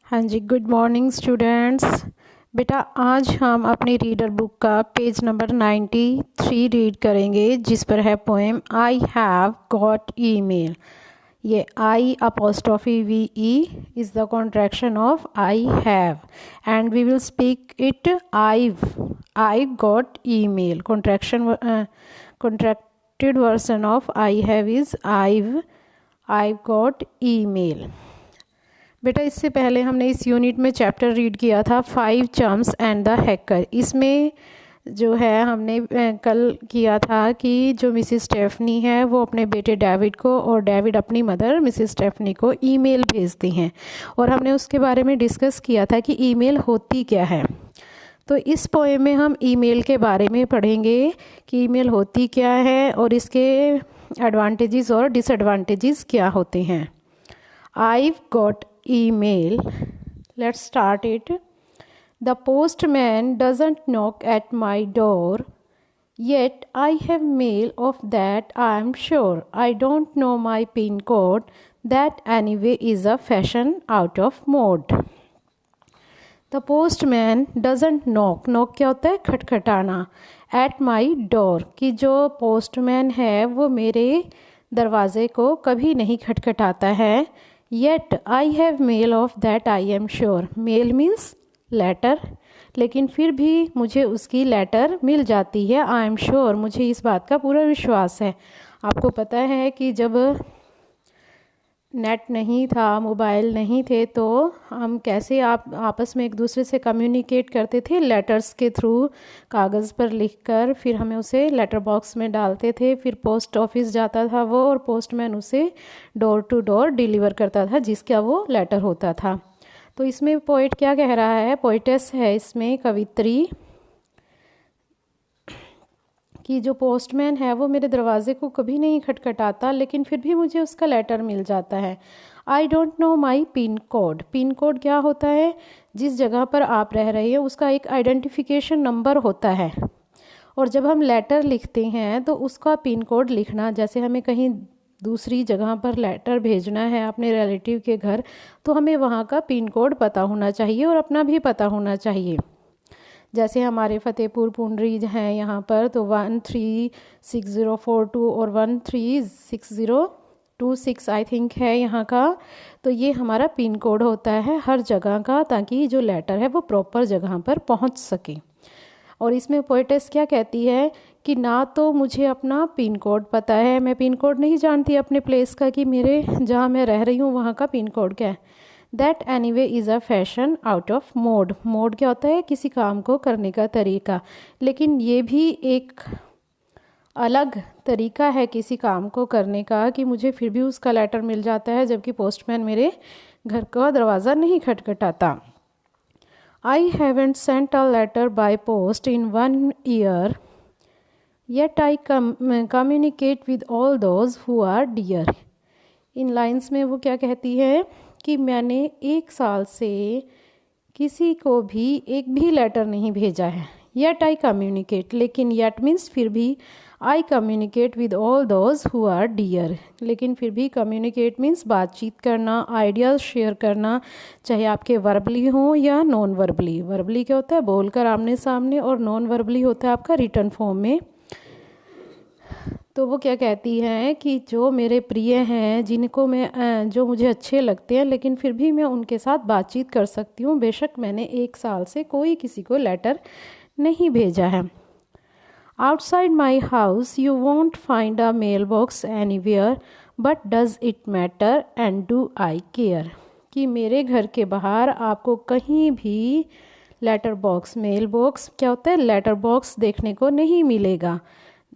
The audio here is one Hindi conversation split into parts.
हाँ जी, गुड मॉर्निंग स्टूडेंट्स। बेटा आज हम अपनी रीडर बुक का पेज नंबर 93 रीड करेंगे, जिस पर है poem I have got email. ये I apostrophe V E is the contraction of I have and we will speak it I got email. Contracted version of I have is I got email. बेटा इससे पहले हमने इस यूनिट में चैप्टर रीड किया था 5 चम्स एंड द हैकर। इसमें जो है हमने कल किया था कि जो मिसिस स्टेफनी है वो अपने बेटे डेविड को और डेविड अपनी मदर मिसिस स्टेफनी को ईमेल भेजती हैं, और हमने उसके बारे में डिस्कस किया था कि ईमेल होती क्या है। तो इस पोएम में हम ईमेल के बारे में पढ़ेंगे कि ईमेल होती क्या है और इसके एडवांटेजेस और डिसएडवांटेजेस क्या होते हैं। I've got email. Let's start it. The postman doesn't knock at my door, yet I have mail of that I'm sure. I don't know my PIN code. That anyway is a fashion out of mode. The postman doesn't knock. Knock क्या होता है? खटखटाना. At my door कि जो postman है वो मेरे दरवाजे को कभी नहीं खटखटाता है। Yet I have mail of that I am sure. Mail means letter, लेकिन फिर भी मुझे उसकी लेटर मिल जाती है। I am sure, मुझे इस बात का पूरा विश्वास है। आपको पता है कि जब नेट नहीं था, मोबाइल नहीं थे, तो हम कैसे आपस में एक दूसरे से कम्युनिकेट करते थे? लेटर्स के थ्रू, कागज़ पर लिखकर, फिर हमें उसे लेटर बॉक्स में डालते थे, फिर पोस्ट ऑफिस जाता था वो, और पोस्टमैन उसे डोर टू डोर डिलीवर करता था जिसका वो लेटर होता था। तो इसमें पोइट क्या कह रहा है? पोइटेस है इसमें, कवित्री, कि जो पोस्टमैन है वो मेरे दरवाजे को कभी नहीं खटखटाता, लेकिन फिर भी मुझे उसका लेटर मिल जाता है। I don't know my pin code. Pin code क्या होता है? जिस जगह पर आप रह रहे हैं उसका एक आइडेंटिफिकेशन नंबर होता है, और जब हम लेटर लिखते हैं तो उसका पिन कोड लिखना, जैसे हमें कहीं दूसरी जगह पर लेटर भेजना है अपने रिलेटिव के घर, तो हमें वहाँ का पिन कोड पता होना चाहिए और अपना भी पता होना चाहिए। जैसे हमारे फतेहपुर पुंडरी हैं यहाँ पर, तो 136042 और 136026 आई थिंक है यहाँ का। तो ये हमारा पिन कोड होता है हर जगह का, ताकि जो लेटर है वो प्रॉपर जगह पर पहुँच सके। और इसमें पोएटेस क्या कहती है कि ना तो मुझे अपना पिन कोड पता है, मैं पिन कोड नहीं जानती अपने प्लेस का कि मेरे जहाँ मैं रह रही हूँ वहाँ का पिन कोड क्या है। That anyway is a fashion out of mode. Mode क्या होता है? किसी काम को करने का तरीका, लेकिन ये भी एक अलग तरीका है किसी काम को करने का कि मुझे फिर भी उसका लेटर मिल जाता है, जबकि पोस्टमैन मेरे घर का दरवाज़ा नहीं खटखटाता। I haven't sent a letter by post in 1 year, yet I communicate with all those who are dear. In lines में वो क्या कहती है कि मैंने 1 साल से किसी को भी एक भी लेटर नहीं भेजा है। येट आई कम्युनिकेट, लेकिन येट मीन्स फिर भी, I communicate with all those who are dear, लेकिन फिर भी कम्युनिकेट मीन्स बातचीत करना, आइडियाज़ शेयर करना, चाहे आपके वर्बली हों या नॉन वर्बली। वर्बली क्या होता है? बोलकर आमने सामने, और नॉन वर्बली होता है आपका रिटर्न फॉर्म में। तो वो क्या कहती हैं कि जो मेरे प्रिय हैं, जिनको मैं जो मुझे अच्छे लगते हैं, लेकिन फिर भी मैं उनके साथ बातचीत कर सकती हूँ, बेशक मैंने 1 साल से कोई किसी को लेटर नहीं भेजा है। Outside my house you won't find a mail box anywhere, but does it matter and do I care. कि मेरे घर के बाहर आपको कहीं भी लेटर बॉक्स, मेल बॉक्स क्या होता है? लेटर बॉक्स देखने को नहीं मिलेगा।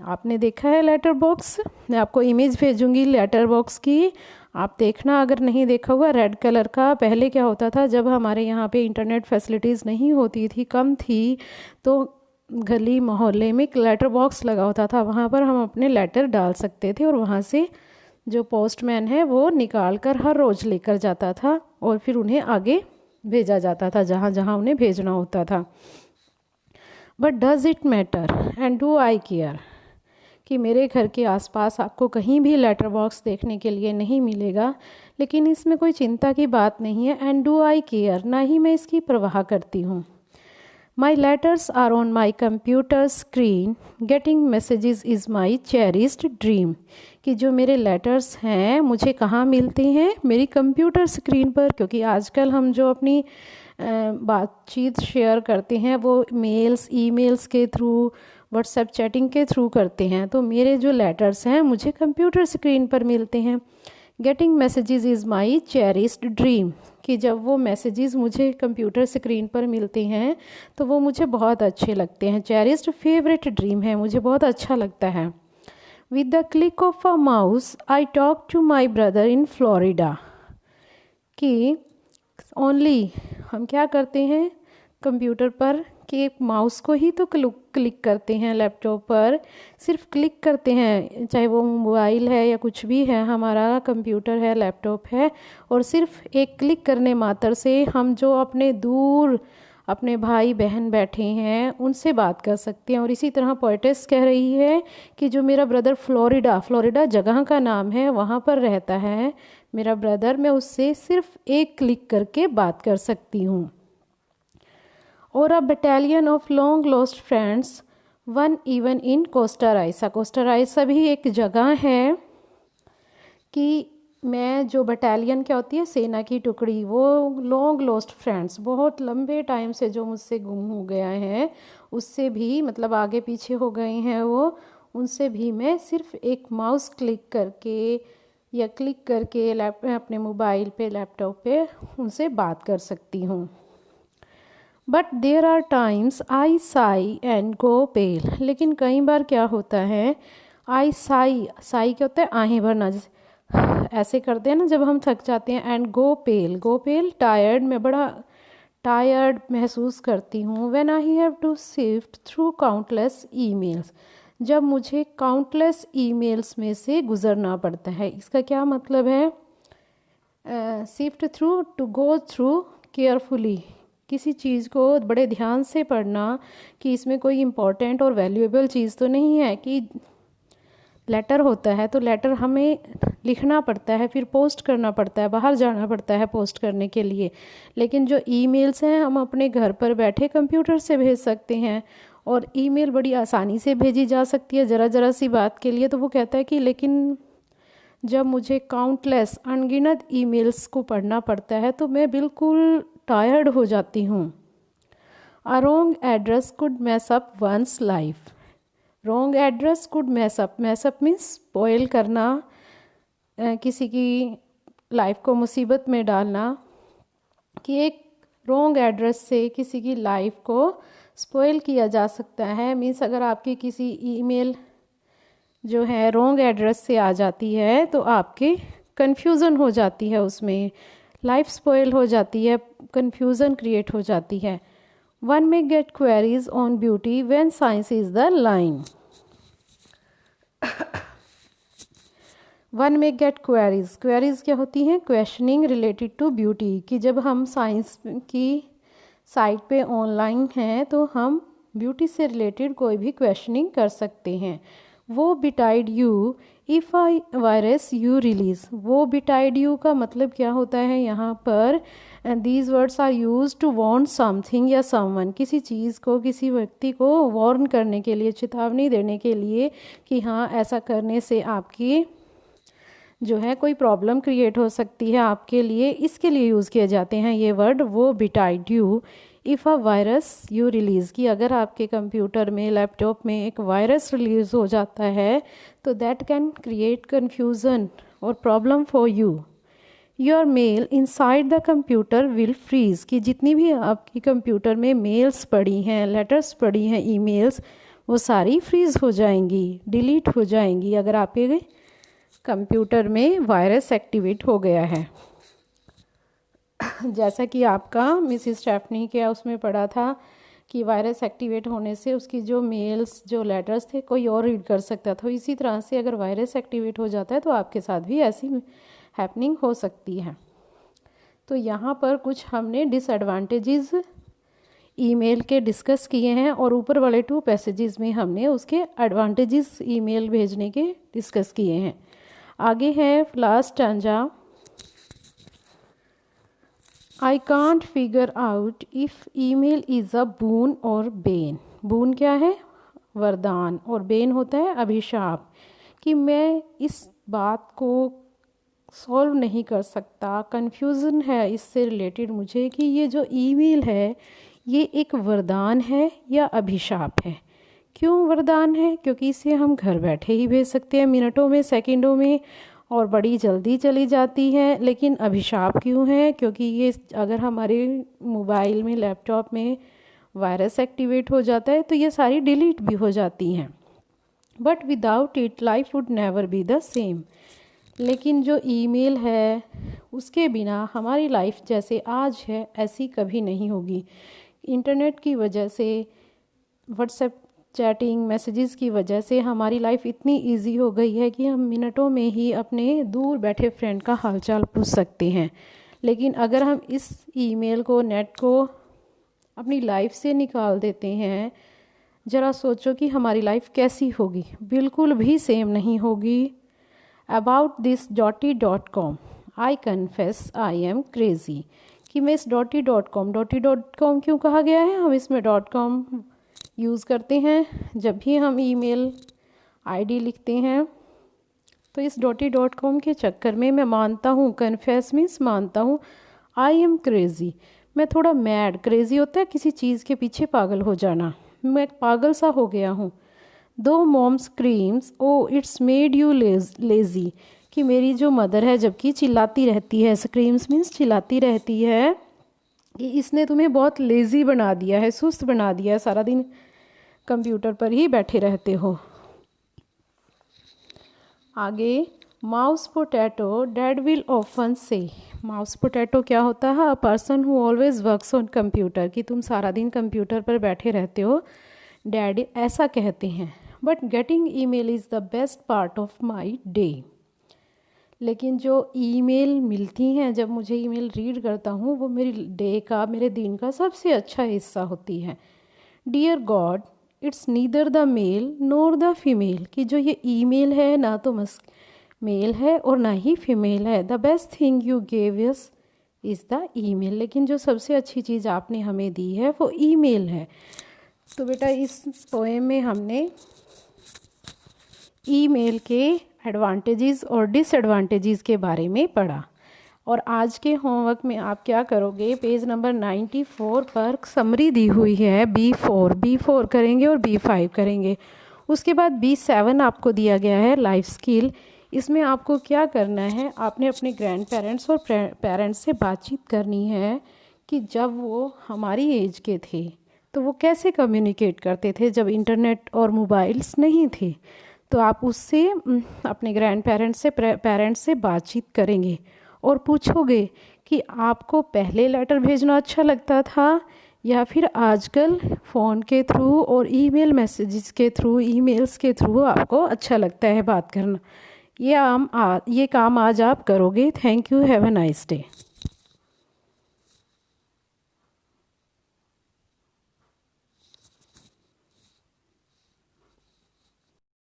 आपने देखा है लेटर बॉक्स? मैं आपको इमेज भेजूंगी लेटर बॉक्स की, आप देखना अगर नहीं देखा हुआ। रेड कलर का। पहले क्या होता था, जब हमारे यहाँ पे इंटरनेट फैसिलिटीज़ नहीं होती थी, कम थी, तो गली मोहल्ले में एक लेटर बॉक्स लगा होता था, वहाँ पर हम अपने लेटर डाल सकते थे, और वहाँ से जो पोस्टमैन है वो निकाल कर हर रोज़ लेकर जाता था, और फिर उन्हें आगे भेजा जाता था जहाँ जहाँ उन्हें भेजना होता था। But does it matter and do I care, कि मेरे घर के आसपास आपको कहीं भी लेटर बॉक्स देखने के लिए नहीं मिलेगा, लेकिन इसमें कोई चिंता की बात नहीं है। एंड डू आई केयर, ना ही मैं इसकी परवाह करती हूँ। My letters are on my computer screen, getting messages is my cherished dream. कि जो मेरे लेटर्स हैं मुझे कहाँ मिलते हैं, मेरी कंप्यूटर स्क्रीन पर, क्योंकि आजकल हम जो अपनी बातचीत शेयर करते हैं वो मेल्स, ईमेल्स के थ्रू, व्हाट्सएप चैटिंग के थ्रू करते हैं। तो मेरे जो लेटर्स हैं मुझे कंप्यूटर स्क्रीन पर मिलते हैं। Getting messages is my cherished dream, कि जब वो मैसेजेस मुझे कंप्यूटर स्क्रीन पर मिलते हैं तो वो मुझे बहुत अच्छे लगते हैं। चेरिस्ड फेवरेट ड्रीम है, मुझे बहुत अच्छा लगता है। With the click of a mouse I talk to my brother in Florida. कि ओनली हम क्या करते हैं कंप्यूटर पर कि माउस को ही तो क्लिक करते हैं, लैपटॉप पर सिर्फ क्लिक करते हैं, चाहे वो मोबाइल है या कुछ भी है, हमारा कंप्यूटर है, लैपटॉप है, और सिर्फ एक क्लिक करने मात्र से हम जो अपने दूर अपने भाई बहन बैठे हैं उनसे बात कर सकते हैं। और इसी तरह पोएटेस कह रही है कि जो मेरा ब्रदर फ्लोरिडा, फ्लोरिडा जगह का नाम है, वहाँ पर रहता है मेरा ब्रदर, मैं उससे सिर्फ एक क्लिक करके बात कर सकती हूँ। और a battalion of long lost friends one even in Costa Rica. Costa Rica भी एक जगह है कि मैं जो बटालियन क्या होती है, सेना की टुकड़ी, वो लॉन्ग लॉस्ट फ्रेंड्स, बहुत लंबे टाइम से जो मुझसे गुम हो गया है, उससे भी मतलब आगे पीछे हो गए हैं वो, उनसे भी मैं सिर्फ एक माउस क्लिक करके या क्लिक करके अपने मोबाइल पे, लैपटॉप पे उनसे बात कर सकती हूँ। But there are times I sigh and go pale. लेकिन कई बार क्या होता है, आई साई, साई क्या होता है, आहें भरना, जैसे ऐसे करते हैं ना जब हम थक जाते हैं। And go pail, go pail tired, मैं बड़ा टायर्ड महसूस करती हूँ। When I have to sift through countless emails, जब मुझे काउंटलेस ईमेल्स में से गुजरना पड़ता है। इसका क्या मतलब है, sift through, to go through carefully, किसी चीज़ को बड़े ध्यान से पढ़ना कि इसमें कोई इम्पोर्टेंट और वैल्यूएबल चीज़ तो नहीं है। कि लेटर होता है तो लेटर हमें लिखना पड़ता है, फिर पोस्ट करना पड़ता है, बाहर जाना पड़ता है पोस्ट करने के लिए। लेकिन जो ईमेल्स हैं हम अपने घर पर बैठे कंप्यूटर से भेज सकते हैं, और ईमेल बड़ी आसानी से भेजी जा सकती है ज़रा ज़रा सी बात के लिए। तो वो कहता है कि लेकिन जब मुझे काउंटलेस, अनगिनत ईमेल्स को पढ़ना पड़ता है तो मैं बिल्कुल टायर्ड हो जाती हूँ। A wrong address could mess up one's life. Wrong address could mess up, mess up means spoil करना, किसी की लाइफ को मुसीबत में डालना। कि एक रॉन्ग एड्रेस से किसी की लाइफ को स्पॉइल किया जा सकता है। मीन्स अगर आपकी किसी ईमेल जो है रॉन्ग एड्रेस से आ जाती है तो आपके कन्फ्यूज़न हो जाती है, उसमें लाइफ स्पॉइल हो जाती है, कन्फ्यूज़न क्रिएट हो जाती है। One may get queries on beauty when science is the line. One may get queries, queries क्या होती हैं, क्वेश्चनिंग रिलेटेड टू ब्यूटी। कि जब हम साइंस की साइट पे ऑनलाइन हैं तो हम ब्यूटी से रिलेटेड कोई भी क्वेश्चनिंग कर सकते हैं। Woe betide you if I virus you release. Woe betide you का मतलब क्या होता है यहाँ पर, these words are use to warn something या समवन, किसी चीज़ को, किसी व्यक्ति को वार्न करने के लिए, चेतावनी देने के लिए कि हाँ ऐसा करने से आपकी जो है कोई प्रॉब्लम क्रिएट हो सकती है आपके लिए, इसके लिए यूज़ किए जाते हैं ये word. Woe betide you if a virus you release, की अगर आपके कंप्यूटर में, लैपटॉप में एक वायरस रिलीज़ हो जाता है तो दैट कैन क्रिएट कन्फ्यूज़न और problem for you. Your mail inside the computer will freeze, कि जितनी भी आपकी कंप्यूटर में मेल्स पड़ी हैं, लेटर्स पड़ी हैं, ईमेल्स, वो सारी फ्रीज़ हो जाएंगी, डिलीट हो जाएंगी अगर आपके कंप्यूटर में वायरस एक्टिवेट हो गया है। जैसा कि आपका मिसिस स्टेफनी के उसमें पढ़ा था कि वायरस एक्टिवेट होने से उसकी जो मेल्स, जो लेटर्स थे, कोई और रीड कर सकता था। इसी तरह से अगर वायरस एक्टिवेट हो जाता है तो आपके साथ भी ऐसी हैपनिंग हो सकती है। तो यहाँ पर कुछ हमने डिसएडवांटेजेस ईमेल के डिस्कस किए हैं और ऊपर वाले 2 पैसेजेस में हमने उसके एडवांटेजेस ईमेल भेजने के डिस्कस किए हैं। आगे है last stanza. I can't figure out if email is a boon or bane. बून क्या है? वरदान, और बेन होता है अभिशाप। कि मैं इस बात को सॉल्व नहीं कर सकता, कन्फ्यूज़न है इससे रिलेटेड मुझे कि ये जो ईमेल है ये एक वरदान है या अभिशाप है। क्यों वरदान है? क्योंकि इसे हम घर बैठे ही भेज सकते हैं, मिनटों में, सेकंडों में, और बड़ी जल्दी चली जाती है। लेकिन अभिशाप क्यों है? क्योंकि ये अगर हमारे मोबाइल में, लैपटॉप में वायरस एक्टिवेट हो जाता है तो ये सारी डिलीट भी हो जाती हैं। But without it life would never be the same. लेकिन जो ईमेल है उसके बिना हमारी लाइफ जैसे आज है ऐसी कभी नहीं होगी। इंटरनेट की वजह से, व्हाट्सएप चैटिंग, मैसेजेस की वजह से हमारी लाइफ इतनी इजी हो गई है कि हम मिनटों में ही अपने दूर बैठे फ्रेंड का हालचाल पूछ सकते हैं। लेकिन अगर हम इस ईमेल को, नेट को अपनी लाइफ से निकाल देते हैं, ज़रा सोचो कि हमारी लाइफ कैसी होगी। बिल्कुल भी सेम नहीं होगी। About this .com I confess I am crazy. कि मैं इस .com क्यों कहा गया है? हम इसमें .com यूज़ करते हैं जब भी हम ईमेल आईडी लिखते हैं। तो इस .com के चक्कर में मैं मानता हूँ, कन्फेस मीन्स मानता हूँ, आई एम क्रेज़ी, मैं थोड़ा मैड, क्रेज़ी होता है किसी चीज़ के पीछे पागल हो जाना, मैं पागल सा हो गया हूँ। दो mom screams oh it's made you lazy. कि मेरी जो मदर है जबकि चिल्लाती रहती है, स्क्रीम्स मीन्स चिल्लाती रहती है कि इसने तुम्हें बहुत लेज़ी बना दिया है, सुस्त बना दिया है, सारा दिन कंप्यूटर पर ही बैठे रहते हो। आगे mouse potato dad will often से। माउस पोटैटो क्या होता है? A person who always works on computer. कि तुम सारा दिन कंप्यूटर पर बैठे रहते हो, डैडी ऐसा कहते हैं। But getting email is the best part of my day. लेकिन जो ईमेल मिलती हैं, जब मुझे ईमेल रीड करता हूँ, वो मेरी डे का, मेरे दिन का सबसे अच्छा हिस्सा होती है। Dear God it's neither the mail nor the female. कि जो ये ईमेल है ना तो मेल है और ना ही फीमेल है। The best thing you gave us is the email. लेकिन जो सबसे अच्छी चीज़ आपने हमें दी है वो ईमेल है। तो बेटा इस पोएम में हमने ईमेल के एडवांटेजेस और डिसएडवांटेजेस के बारे में पढ़ा। और आज के होमवर्क में आप क्या करोगे? पेज नंबर 94 पर समरी दी हुई है, B4 करेंगे और B5 करेंगे। उसके बाद B7 आपको दिया गया है लाइफ स्किल। इसमें आपको क्या करना है? आपने अपने ग्रैंड पेरेंट्स और पेरेंट्स से बातचीत करनी है कि जब वो हमारी एज के थे तो वो कैसे कम्युनिकेट करते थे जब इंटरनेट और मोबाइल्स नहीं थे। तो आप उससे, अपने ग्रैंड पेरेंट्स से बातचीत करेंगे और पूछोगे कि आपको पहले लेटर भेजना अच्छा लगता था या फिर आजकल फ़ोन के थ्रू और ईमेल मैसेजेस के थ्रू, ईमेल्स के थ्रू आपको अच्छा लगता है बात करना। ये काम आज आप करोगे। Thank you, have a nice day.